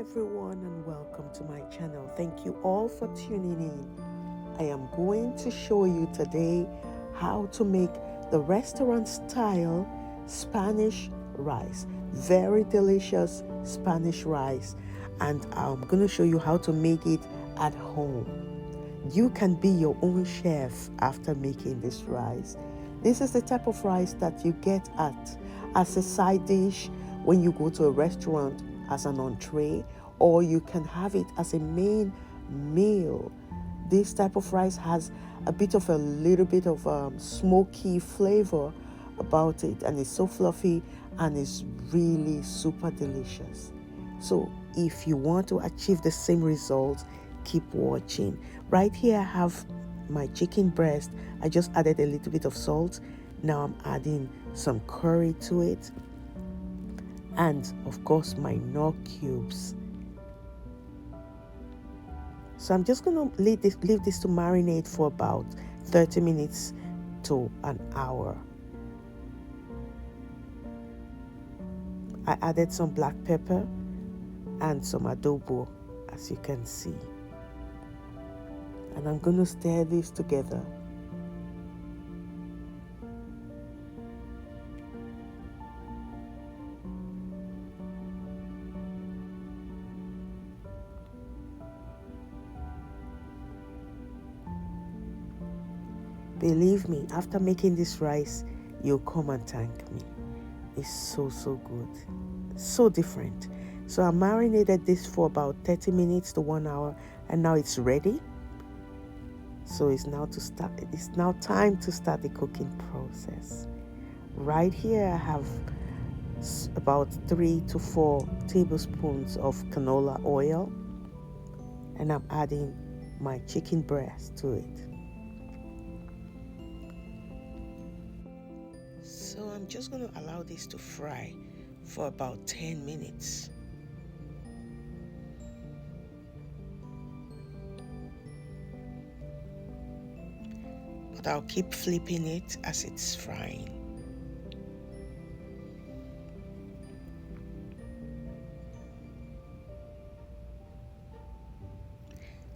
everyone and welcome to my channel. Thank you all for tuning in. I am going to show you today how to make the restaurant style Spanish rice. Very delicious Spanish rice, and I'm going to show you how to make it at home. You can be your own chef after making this rice. This is the type of rice that you get as a side dish when you go to a restaurant as an entree, or you can have it as a main meal. This type of rice has a little bit of smoky flavor about it, and it's so fluffy and it's really super delicious. So if you want to achieve the same results, keep watching. Right here I have my chicken breast. I just added a little bit of salt. Now I'm adding some curry to it, and of course my KNORR cubes. So I'm just going to leave this to marinate for about 30 minutes to an hour. I added some black pepper and some adobo, as you can see. And I'm going to stir this together. Believe me, after making this rice, you'll come and thank me. It's so good, so different. So I marinated this for about 30 minutes to 1 hour, and now it's ready. So it's now time to start the cooking process. Right here I have about 3 to 4 tablespoons of canola oil, and I'm adding my chicken breast to it. So I'm just going to allow this to fry for about 10 minutes. But I'll keep flipping it as it's frying.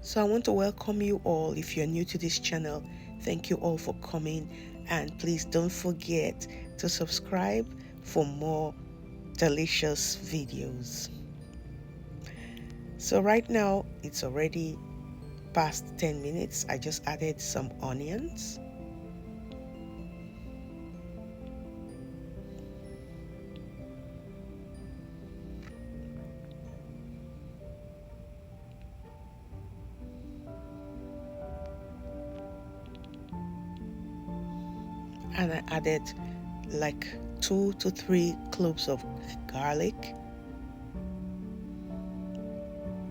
So I want to welcome you all. If you're new to this channel, thank you all for coming, and please don't forget to subscribe for more delicious videos. So right now it's already past 10 minutes. I just added some onions. And I added like 2 to 3 cloves of garlic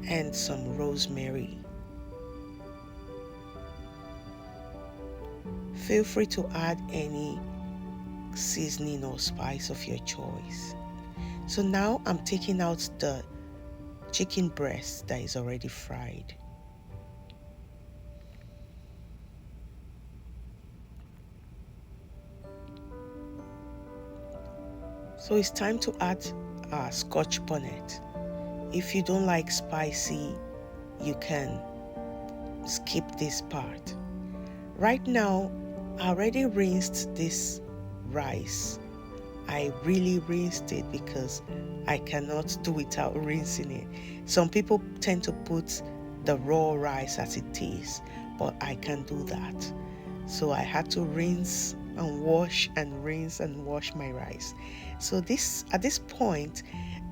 and some rosemary. Feel free to add any seasoning or spice of your choice. So now I'm taking out the chicken breast that is already fried. So it's time to add Scotch bonnet. If you don't like spicy, you can skip this part. Right now, I already rinsed this rice. I really rinsed it because I cannot do without rinsing it. Some people tend to put the raw rice as it is, but I can't do that. So I had to rinse and wash and rinse and wash my rice. So at this point,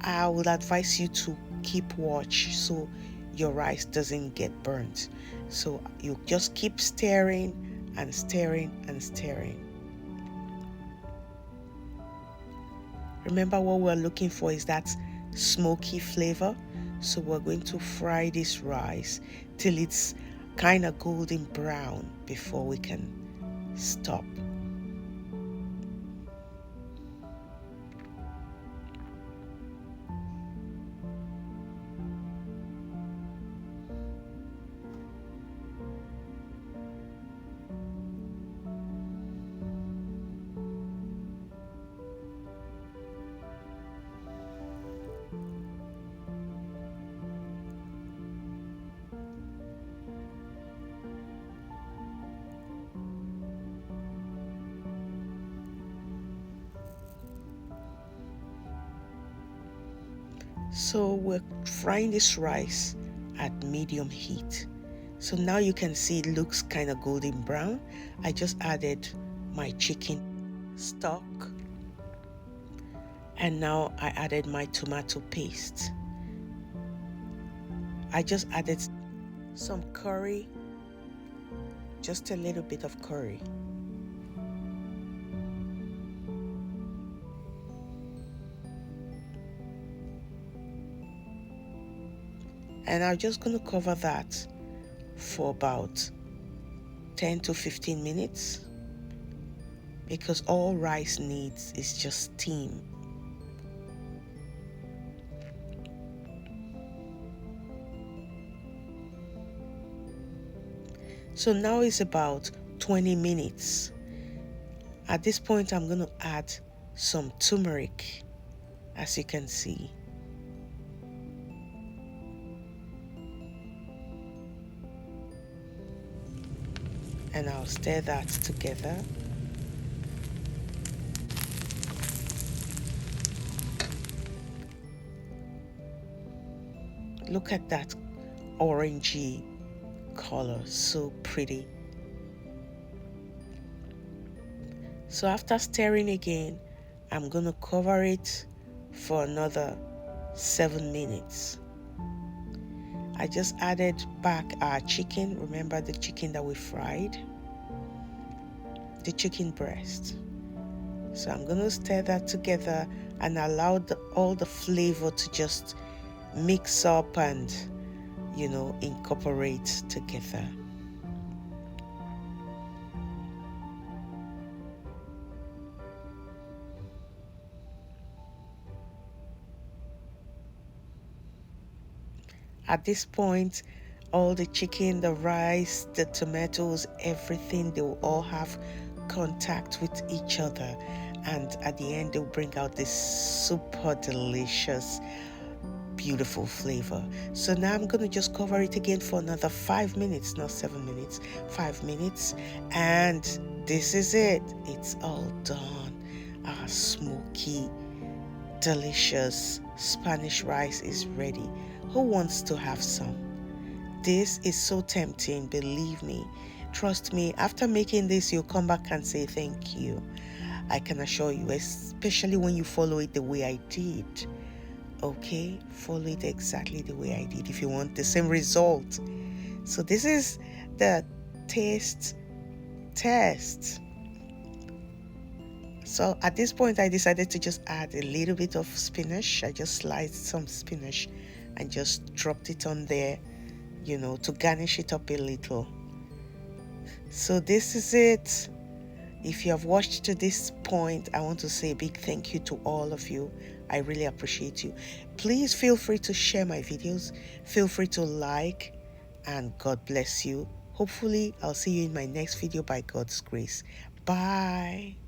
I would advise you to keep watch so your rice doesn't get burnt. So you just keep stirring and stirring and stirring. Remember, what we're looking for is that smoky flavor. So we're going to fry this rice till it's kind of golden brown before we can stop. So we're frying this rice at medium heat. So now you can see it looks kind of golden brown. I just added my chicken stock, and now I added my tomato paste. I just added some curry, just a little bit of curry. And I'm just going to cover that for about 10 to 15 minutes because all rice needs is just steam. So now it's about 20 minutes. At this point, I'm going to add some turmeric, as you can see. And I'll stir that together. Look at that orangey color, so pretty. So after stirring again, I'm going to cover it for another 7 minutes. I just added back our chicken. Remember the chicken that we fried? The chicken breast. So I'm going to stir that together and allow all the flavor to just mix up and, you know, incorporate together. At this point, all the chicken, the rice, the tomatoes, everything, they will all have contact with each other. And at the end, they'll bring out this super delicious, beautiful flavor. So now I'm going to just cover it again for another 5 minutes, not 7 minutes, 5 minutes. And this is it. It's all done. Our smoky, delicious Spanish rice is ready. Who wants to have some? This is so tempting, believe me. Trust me, after making this, you'll come back and say thank you. I can assure you, especially when you follow it the way I did. Okay, follow it exactly the way I did if you want the same result. So this is the taste test. So at this point, I decided to just add a little bit of spinach. I just sliced some spinach and just dropped it on there, you know, to garnish it up a little. So this is it. If you have watched to this point, I want to say a big thank you to all of you. I really appreciate you. Please feel free to share my videos. Feel free to like, and God bless you. Hopefully, I'll see you in my next video by God's grace. Bye.